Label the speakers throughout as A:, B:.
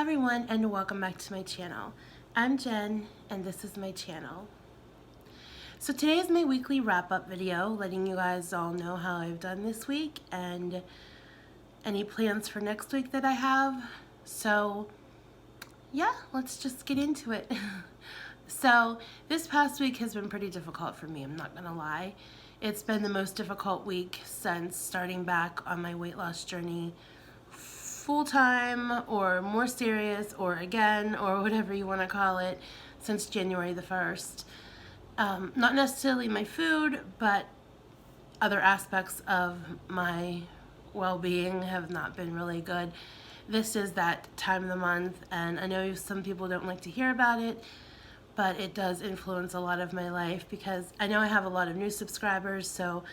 A: everyone, and welcome back to my channel. I'm Jen and this is my channel. So today is my weekly wrap-up video, letting you guys all know how I've done this week and any plans for next week that I have. So yeah, let's just get into it. So this past week has been pretty difficult for me, I'm not gonna lie. It's been the most difficult week since starting back on my weight loss journey full-time or more serious or again or whatever you want to call it since January the 1st. Not necessarily my food, but other aspects of my well-being have not been really good. This is that time of the month, and I know some people don't like to hear about it, but it does influence a lot of my life because I know I have a lot of new subscribers, so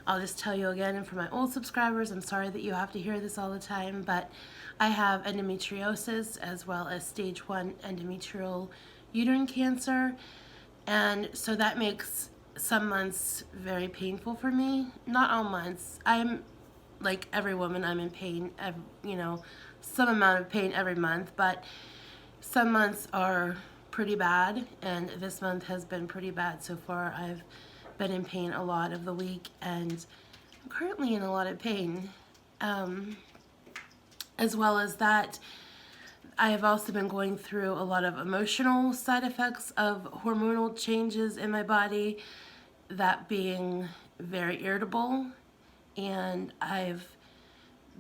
A: I'll just tell you again, and for my old subscribers, I'm sorry that you have to hear this all the time, but I have endometriosis as well as stage 1 endometrial uterine cancer, and so that makes some months very painful for me. Not all months. I'm like every woman, I'm in pain, some amount of pain every month, but some months are pretty bad, and this month has been pretty bad so far. I've been in pain a lot of the week, and I'm currently in a lot of pain. As well as that, I have also been going through a lot of emotional side effects of hormonal changes in my body, that being very irritable, and I've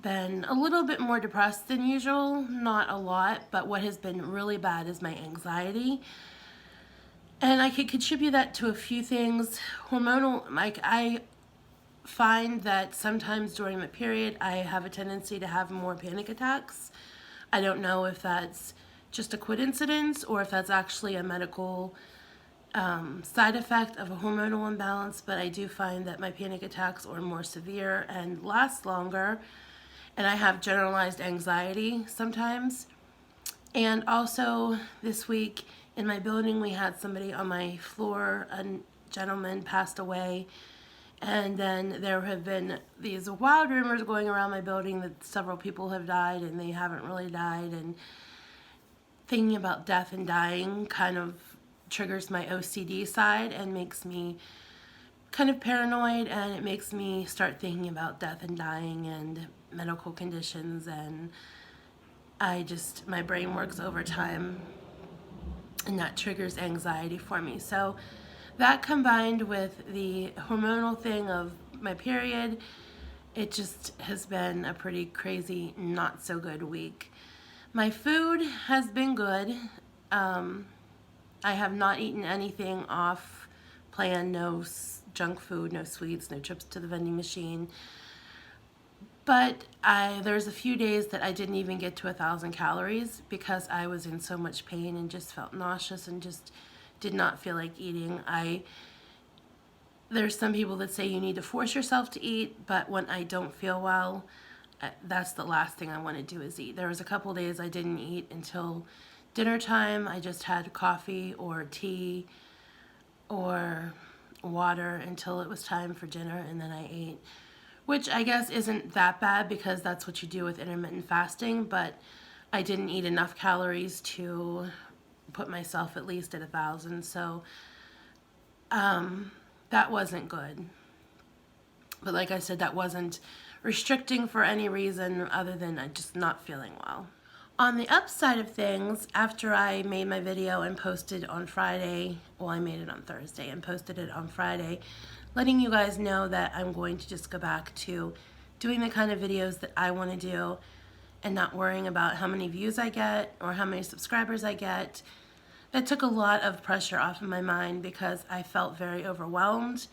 A: been a little bit more depressed than usual, not a lot, but what has been really bad is my anxiety. And I could contribute that to a few things. Hormonal, like I find that sometimes during my period, I have a tendency to have more panic attacks. I don't know if that's just a coincidence or if that's actually a medical side effect of a hormonal imbalance, but I do find that my panic attacks are more severe and last longer, and I have generalized anxiety sometimes. And also this week in my building, we had somebody on my floor, a gentleman passed away, and then there have been these wild rumors going around my building that several people have died and they haven't really died, and thinking about death and dying kind of triggers my OCD side and makes me kind of paranoid, and it makes me start thinking about death and dying and medical conditions, and my brain works overtime, and that triggers anxiety for me. So that combined with the hormonal thing of my period, it just has been a pretty crazy, not so good week. My food has been good. I have not eaten anything off plan, no junk food, no sweets, no trips to the vending machine. But there's a few days that I didn't even get to 1,000 calories because I was in so much pain and just felt nauseous and just did not feel like eating. There's some people that say you need to force yourself to eat, but when I don't feel well, that's the last thing I want to do is eat. There was a couple days I didn't eat until dinner time. I just had coffee or tea or water until it was time for dinner, and then I ate, which I guess isn't that bad because that's what you do with intermittent fasting, but I didn't eat enough calories to put myself at least at 1,000, so that wasn't good. But like I said, that wasn't restricting for any reason other than just not feeling well. On the upside of things, after I made my video and posted on Friday, well, I made it on Thursday and posted it on Friday, letting you guys know that I'm going to just go back to doing the kind of videos that I want to do and not worrying about how many views I get or how many subscribers I get. That took a lot of pressure off of my mind because I felt very overwhelmed,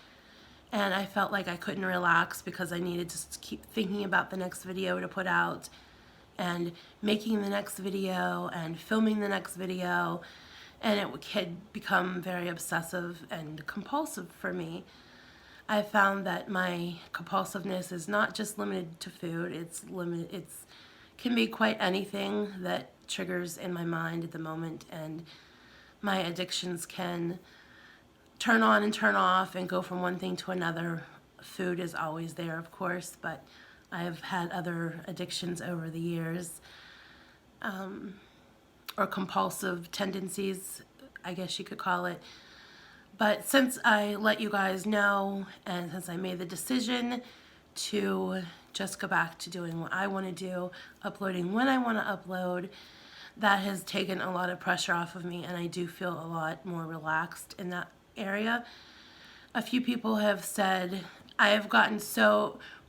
A: and I felt like I couldn't relax because I needed to keep thinking about the next video to put out and making the next video and filming the next video, and it had become very obsessive and compulsive for me. I found that my compulsiveness is not just limited to food, it can be quite anything that triggers in my mind at the moment, and my addictions can turn on and turn off and go from one thing to another. Food is always there, of course, but I've had other addictions over the years. or compulsive tendencies, I guess you could call it. But since I let you guys know, and since I made the decision to just go back to doing what I want to do, uploading when I want to upload, that has taken a lot of pressure off of me, and I do feel a lot more relaxed in that area. A few people have said,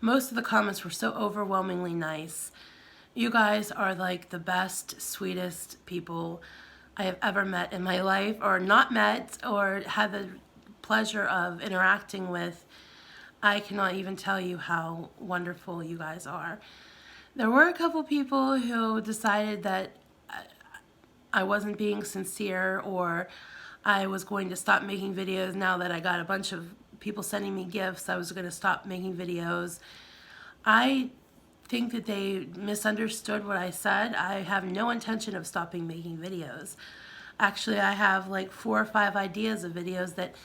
A: most of the comments were so overwhelmingly nice. You guys are like the best, sweetest people I have ever met in my life, or not met, or had the pleasure of interacting with. I cannot even tell you how wonderful you guys are. There were a couple people who decided that I wasn't being sincere, or I was going to stop making videos now that I got a bunch of people sending me gifts. I was going to stop making videos. I think that they misunderstood what I said. I have no intention of stopping making videos. Actually, I have like 4 or 5 ideas of videos that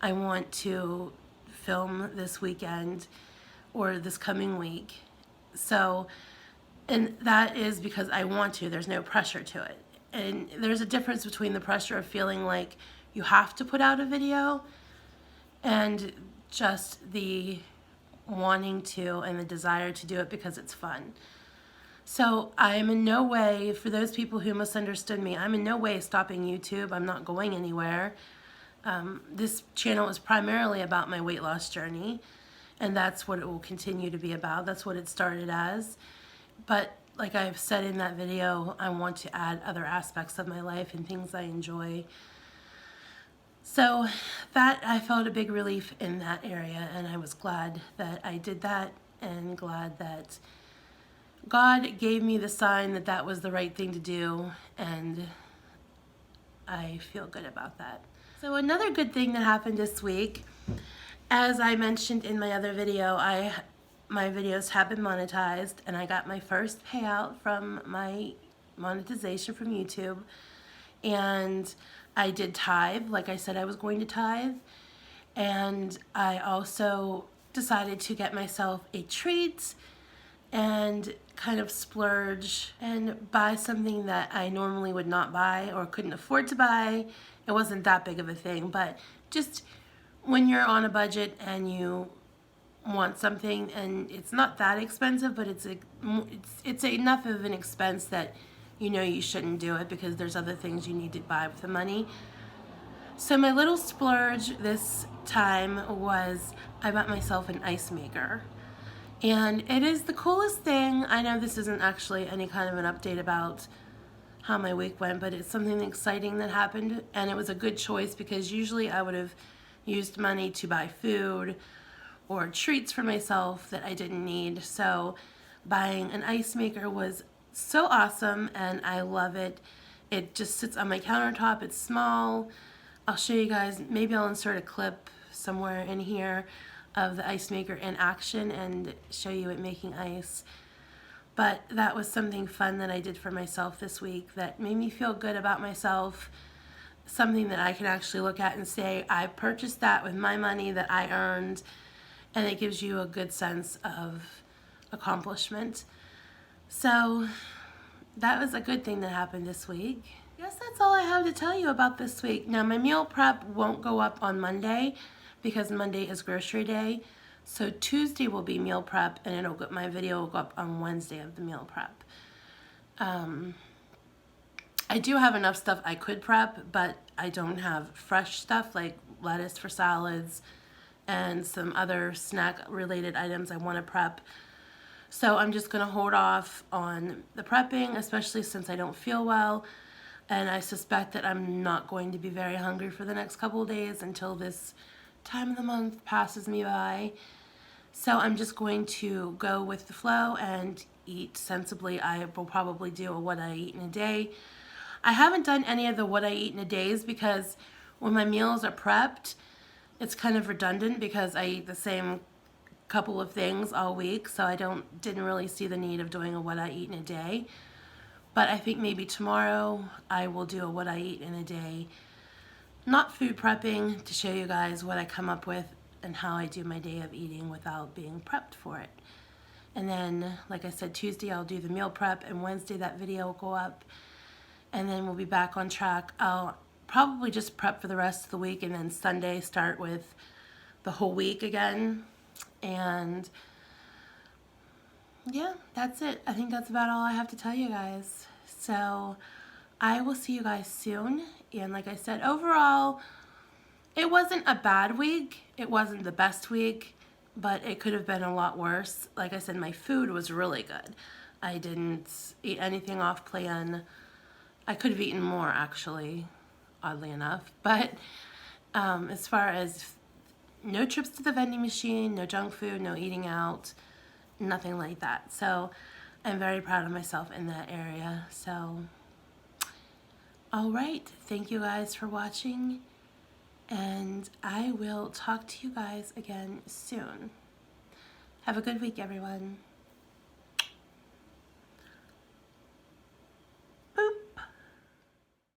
A: I want to film this weekend or this coming week. So, and that is because I want to. There's no pressure to it. And there's a difference between the pressure of feeling like you have to put out a video and just the wanting to and the desire to do it because it's fun. So I'm in no way, for those people who misunderstood me, I'm in no way stopping YouTube. I'm not going anywhere. This channel is primarily about my weight loss journey, and that's what it will continue to be about. That's what it started as. But like I've said in that video, I want to add other aspects of my life and things I enjoy. So that, I felt a big relief in that area, and I was glad that I did that, and glad that God gave me the sign that that was the right thing to do, and I feel good about that. So another good thing that happened this week, as I mentioned in my other video, my videos have been monetized, and I got my first payout from my monetization from YouTube. And I did tithe, like I said I was going to tithe. And I also decided to get myself a treat and kind of splurge and buy something that I normally would not buy or couldn't afford to buy. It wasn't that big of a thing, but just when you're on a budget and you want something and it's not that expensive, but it's enough of an expense that you know you shouldn't do it because there's other things you need to buy with the money. So my little splurge this time was I bought myself an ice maker. And it is the coolest thing. I know this isn't actually any kind of an update about how my week went, but it's something exciting that happened, and it was a good choice because usually I would have used money to buy food or treats for myself that I didn't need. So buying an ice maker was so awesome, and I love it. It just sits on my countertop. It's small. I'll show you guys, maybe I'll insert a clip somewhere in here of the ice maker in action and show you it making ice. But that was something fun that I did for myself this week that made me feel good about myself. Something that I can actually look at and say, I purchased that with my money that I earned, and it gives you a good sense of accomplishment. So that was a good thing that happened this week. Yes, that's all I have to tell you about this week. Now, my meal prep won't go up on Monday because Monday is grocery day. So Tuesday will be meal prep, and my video will go up on Wednesday of the meal prep. I do have enough stuff I could prep, but I don't have fresh stuff like lettuce for salads and some other snack related items I want to prep. So I'm just going to hold off on the prepping, especially since I don't feel well. And I suspect that I'm not going to be very hungry for the next couple of days until this time of the month passes me by. So I'm just going to go with the flow and eat sensibly. I will probably do a what I eat in a day. I haven't done any of the what I eat in a days because when my meals are prepped, it's kind of redundant because I eat the same couple of things all week, so I didn't really see the need of doing a what I eat in a day. But I think maybe tomorrow I will do a what I eat in a day. Not food prepping, to show you guys what I come up with and how I do my day of eating without being prepped for it. And then, like I said, Tuesday I'll do the meal prep, and Wednesday that video will go up. and then we'll be back on track. I'll probably just prep for the rest of the week, and then Sunday start with the whole week again. And yeah, that's it. I think that's about all I have to tell you guys. So I will see you guys soon. And like I said, overall, it wasn't a bad week. It wasn't the best week, but it could have been a lot worse. Like I said, my food was really good. I didn't eat anything off plan. I could have eaten more, actually, oddly enough. But as far as no trips to the vending machine, no junk food, no eating out, nothing like that. So I'm very proud of myself in that area. So, all right. Thank you guys for watching. And I will talk to you guys again soon. Have a good week, everyone.